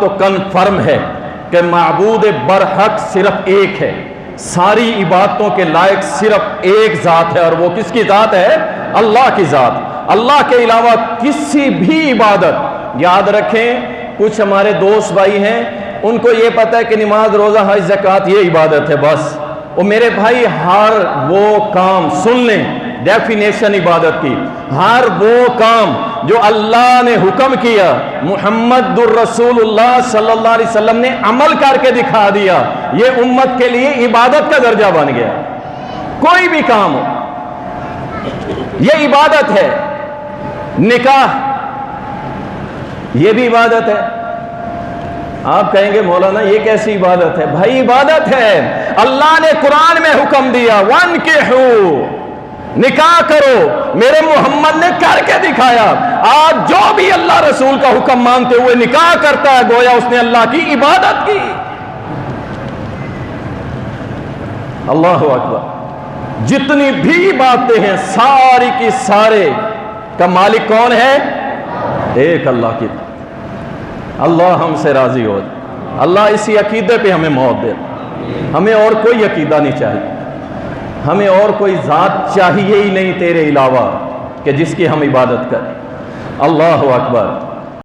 تو کنفرم ہے کہ معبود برحق صرف ایک ہے، ساری عبادتوں کے لائق صرف ایک ذات ہے، اور وہ کس کی ذات ہے؟ اللہ کی ذات۔ اللہ کے علاوہ کسی بھی عبادت، یاد رکھیں کچھ ہمارے دوست بھائی ہیں ان کو یہ پتہ ہے کہ نماز روزہ حج زکوٰۃ یہ عبادت ہے بس، اور میرے بھائی ہر وہ کام سن لیں، ڈیفینیشن عبادت کی، ہر وہ کام جو اللہ نے حکم کیا، محمد الرسول اللہ صلی اللہ علیہ وسلم نے عمل کر کے دکھا دیا، یہ امت کے لیے عبادت کا درجہ بن گیا۔ کوئی بھی کام ہو یہ عبادت ہے۔ نکاح یہ بھی عبادت ہے۔ آپ کہیں گے مولانا یہ کیسی عبادت ہے؟ بھائی عبادت ہے، اللہ نے قرآن میں حکم دیا وَانْكِحُوا، نکاح کرو، میرے محمد نے کر کے دکھایا۔ آج جو بھی اللہ رسول کا حکم مانتے ہوئے نکاح کرتا ہے گویا اس نے اللہ کی عبادت کی۔ اللہ اکبر۔ جتنی بھی باتیں ہیں ساری کی سارے کا مالک کون ہے؟ ایک اللہ کی۔ اللہ ہم سے راضی ہو، اللہ اسی عقیدے پہ ہمیں موت دے۔ ہمیں اور کوئی عقیدہ نہیں چاہیے، ہمیں اور کوئی ذات چاہیے ہی نہیں تیرے علاوہ کہ جس کی ہم عبادت کریں۔ اللہ اکبر۔